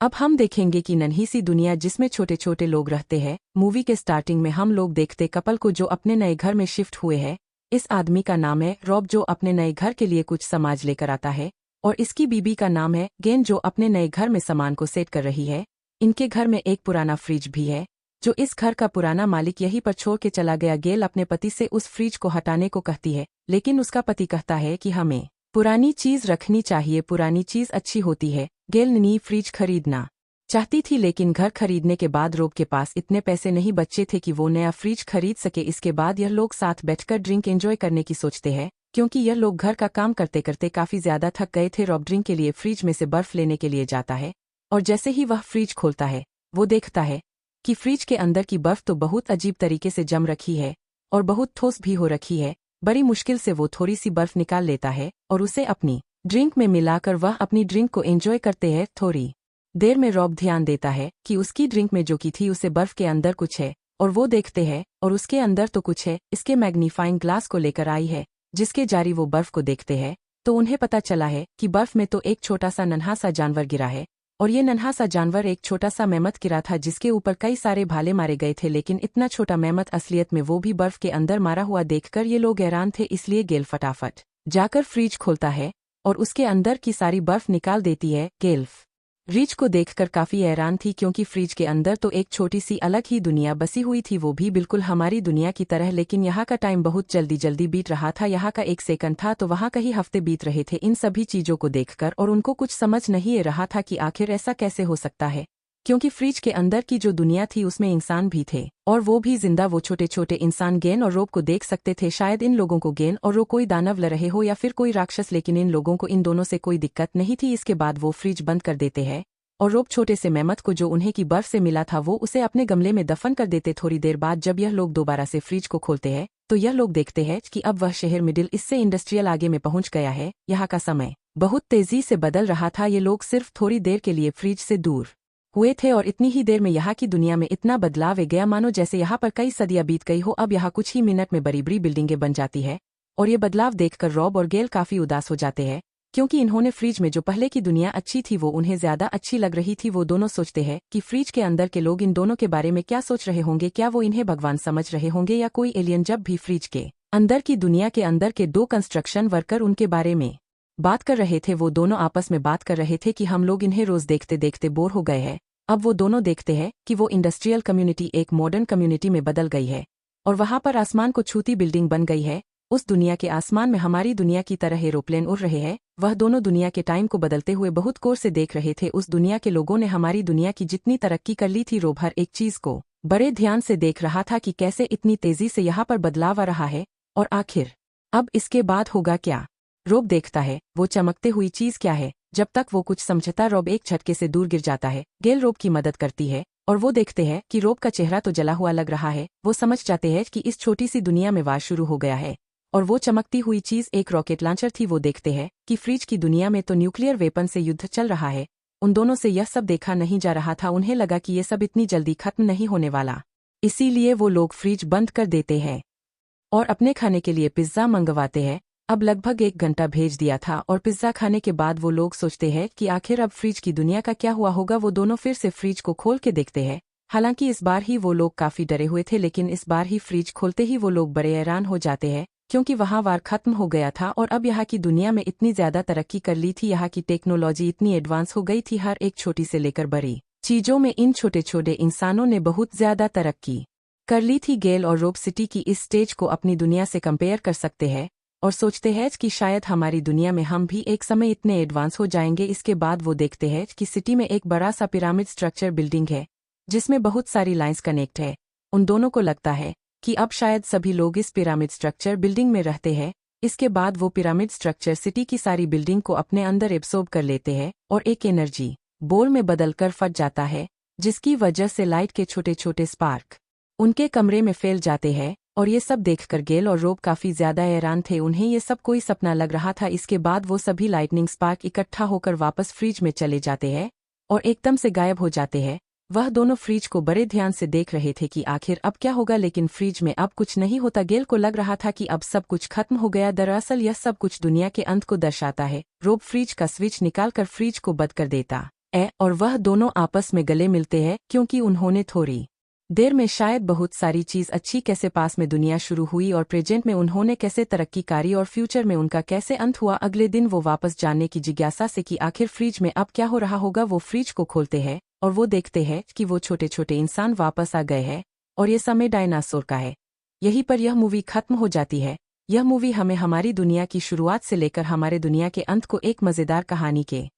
अब हम देखेंगे कि नन्ही सी दुनिया जिसमें छोटे छोटे लोग रहते हैं। मूवी के स्टार्टिंग में हम लोग देखते कपल को जो अपने नए घर में शिफ्ट हुए हैं। इस आदमी का नाम है रॉब जो अपने नए घर के लिए कुछ सामान लेकर आता है, और इसकी बीबी का नाम है गेन जो अपने नए घर में सामान को सेट कर रही है। इनके घर में एक पुराना फ्रिज भी है जो इस घर का पुराना मालिक यहीं पर छोड़ के चला गया। गेल अपने पति से उस फ्रिज को हटाने को कहती है, लेकिन उसका पति कहता है कि हमें पुरानी चीज रखनी चाहिए, पुरानी चीज अच्छी होती है। गेल नई फ्रिज खरीदना चाहती थी, लेकिन घर खरीदने के बाद रॉब के पास इतने पैसे नहीं बचे थे कि वो नया फ्रिज खरीद सके। इसके बाद यह लोग साथ बैठकर ड्रिंक एंजॉय करने की सोचते हैं, क्योंकि यह लोग घर का काम करते करते काफी ज्यादा थक गए थे। रॉब ड्रिंक के लिए फ्रिज में से बर्फ लेने के लिए जाता है, और जैसे ही वह फ्रिज खोलता है वो देखता है कि फ्रिज के अंदर की बर्फ तो बहुत अजीब तरीके से जम रखी है और बहुत ठोस भी हो रखी है। बड़ी मुश्किल से वो थोड़ी सी बर्फ निकाल लेता है और उसे अपनी ड्रिंक में मिलाकर वह अपनी ड्रिंक को एंजॉय करते हैं। थोड़ी देर में रॉब ध्यान देता है कि उसकी ड्रिंक में जो की थी उसे बर्फ के अंदर कुछ है, और वो देखते हैं और उसके अंदर तो कुछ है। इसके मैग्नीफाइंग ग्लास को लेकर आई है, जिसके जारी वो बर्फ को देखते हैं तो उन्हें पता चला है कि बर्फ में तो एक छोटा सा नन्हा सा जानवर गिरा है, और ये नन्हा सा जानवर एक छोटा सा मेमथ गिरा था जिसके ऊपर कई सारे भाले मारे गए थे। लेकिन इतना छोटा मेमथ असलियत में वो भी बर्फ के अंदर मारा हुआ देखकर ये लोग हैरान थे। इसलिए गेल फटाफट जाकर फ्रिज खोलता है और उसके अंदर की सारी बर्फ निकाल देती है। गेल फ्रिज को देखकर काफी हैरान थी, क्योंकि फ्रिज के अंदर तो एक छोटी सी अलग ही दुनिया बसी हुई थी, वो भी बिल्कुल हमारी दुनिया की तरह। लेकिन यहाँ का टाइम बहुत जल्दी जल्दी बीत रहा था, यहाँ का 1 सेकंड था तो वहाँ कई हफ्ते बीत रहे थे इन सभी चीजों को देखकर, और उनको कुछ समझ नहीं आ रहा था कि आखिर ऐसा कैसे हो सकता है, क्योंकि फ्रिज के अंदर की जो दुनिया थी उसमें इंसान भी थे, और वो भी जिंदा। वो छोटे छोटे इंसान गेन और रॉब को देख सकते थे। शायद इन लोगों को गेन और रॉब कोई दानव ल रहे हो या फिर कोई राक्षस, लेकिन इन लोगों को इन दोनों से कोई दिक्कत नहीं थी। इसके बाद वो फ्रिज बंद कर देते हैं, और रॉब छोटे से मेमथ को जो उन्हें की बर्फ से मिला था वो उसे अपने गमले में दफन कर देते। थोड़ी देर बाद जब यह लोग दोबारा से फ्रिज को खोलते हैं तो यह लोग देखते हैं कि अब वह शहर मिडिल इससे इंडस्ट्रियल आगे में पहुंच गया है। यहाँ का समय बहुत तेजी से बदल रहा था। ये लोग सिर्फ थोड़ी देर के लिए फ्रिज से दूर हुए थे, और इतनी ही देर में यहाँ की दुनिया में इतना बदलाव आ गया मानो जैसे यहाँ पर कई सदियां बीत गई हो। अब यहाँ कुछ ही मिनट में बड़ी बड़ी बिल्डिंगें बन जाती है, और ये बदलाव देखकर रॉब और गेल काफी उदास हो जाते हैं, क्योंकि इन्होंने फ्रिज में जो पहले की दुनिया अच्छी थी वो उन्हें ज्यादा अच्छी लग रही थी। वो दोनों सोचते हैं कि फ्रिज के अंदर के लोग इन दोनों के बारे में क्या सोच रहे होंगे, क्या वो इन्हें भगवान समझ रहे होंगे या कोई एलियन। जब भी फ्रिज के अंदर की दुनिया के अंदर के 2 कंस्ट्रक्शन वर्कर उनके बारे में बात कर रहे थे, वो दोनों आपस में बात कर रहे थे कि हम लोग इन्हें रोज देखते देखते बोर हो गए हैं। अब वो दोनों देखते हैं कि वो इंडस्ट्रियल कम्युनिटी एक मॉडर्न कम्युनिटी में बदल गई है, और वहां पर आसमान को छूती बिल्डिंग बन गई है। उस दुनिया के आसमान में हमारी दुनिया की तरह एरोप्लेन उड़ रहे हैं। वह दोनों दुनिया के टाइम को बदलते हुए बहुत गौर से देख रहे थे। उस दुनिया के लोगों ने हमारी दुनिया की जितनी तरक्की कर ली थी, रॉब हर एक चीज को बड़े ध्यान से देख रहा था कि कैसे इतनी तेजी से यहाँ पर बदलाव आ रहा है, और आखिर अब इसके बाद होगा क्या। रॉब देखता है वो चमकते हुई चीज क्या है। जब तक वो कुछ समझता रॉब एक झटके से दूर गिर जाता है। गेल रॉब की मदद करती है, और वो देखते हैं कि रॉब का चेहरा तो जला हुआ लग रहा है। वो समझ जाते हैं कि इस छोटी सी दुनिया में वार शुरू हो गया है, और वो चमकती हुई चीज एक रॉकेट लॉन्चर थी। वो देखते हैं कि फ्रिज की दुनिया में तो न्यूक्लियर वेपन से युद्ध चल रहा है। उन दोनों से यह सब देखा नहीं जा रहा था। उन्हें लगा कि ये सब इतनी जल्दी खत्म नहीं होने वाला, इसीलिए वो लोग फ्रिज बंद कर देते हैं और अपने खाने के लिए पिज्जा मंगवाते हैं। अब लगभग 1 घंटा भेज दिया था, और पिज्जा खाने के बाद वो लोग सोचते हैं कि आखिर अब फ्रिज की दुनिया का क्या हुआ होगा। वो दोनों फिर से फ्रिज को खोल के देखते हैं। हालांकि इस बार ही वो लोग काफी डरे हुए थे, लेकिन इस बार ही फ्रिज खोलते ही वो लोग बड़े हैरान हो जाते हैं, क्योंकि वहाँ वार खत्म हो गया था, और अब यहाँ की दुनिया में इतनी ज्यादा तरक्की कर ली थी। यहाँ की टेक्नोलॉजी इतनी एडवांस हो गई थी, हर एक छोटी से लेकर बड़ी चीजों में इन छोटे छोटे इंसानों ने बहुत ज्यादा तरक्की कर ली थी। गेल और रॉब सिटी की इस स्टेज को अपनी दुनिया से कंपेयर कर सकते हैं, और सोचते हैं कि शायद हमारी दुनिया में हम भी एक समय इतने एडवांस हो जाएंगे। इसके बाद वो देखते हैं कि सिटी में एक बड़ा सा पिरामिड स्ट्रक्चर बिल्डिंग है, जिसमें बहुत सारी लाइंस कनेक्ट है। उन दोनों को लगता है कि अब शायद सभी लोग इस पिरामिड स्ट्रक्चर बिल्डिंग में रहते हैं। इसके बाद वो पिरामिड स्ट्रक्चर सिटी की सारी बिल्डिंग को अपने अंदर एब्सॉर्ब कर लेते हैं, और एक एनर्जी बॉल में बदलकर फट जाता है, जिसकी वजह से लाइट के छोटे छोटे स्पार्क उनके कमरे में फैल जाते हैं। और ये सब देखकर गेल और रॉब काफी ज्यादा हैरान थे। उन्हें ये सब कोई सपना लग रहा था। इसके बाद वो सभी लाइटनिंग स्पार्क इकट्ठा होकर वापस फ्रिज में चले जाते हैं और एकदम से गायब हो जाते हैं। वह दोनों फ्रिज को बड़े ध्यान से देख रहे थे कि आखिर अब क्या होगा, लेकिन फ्रिज में अब कुछ नहीं होता। गेल को लग रहा था कि अब सब कुछ खत्म हो गया। दरअसल यह सब कुछ दुनिया के अंत को दर्शाता है। रॉब फ्रिज का स्विच निकालकर फ्रिज को बंद कर देता और वह दोनों आपस में गले मिलते हैं क्योंकि उन्होंने थोड़ी देर में शायद बहुत सारी चीज अच्छी कैसे पास में दुनिया शुरू हुई और प्रेजेंट में उन्होंने कैसे तरक्की करी और फ्यूचर में उनका कैसे अंत हुआ। अगले दिन वो वापस जानने की जिज्ञासा से कि आखिर फ्रिज में अब क्या हो रहा होगा, वो फ्रिज को खोलते हैं और वो देखते हैं कि वो छोटे छोटे इंसान वापस आ गए हैं और ये समय डायनासोर का है। यहीं पर यह मूवी खत्म हो जाती है। यह मूवी हमें हमारी दुनिया की शुरुआत से लेकर हमारे दुनिया के अंत को एक मजेदार कहानी के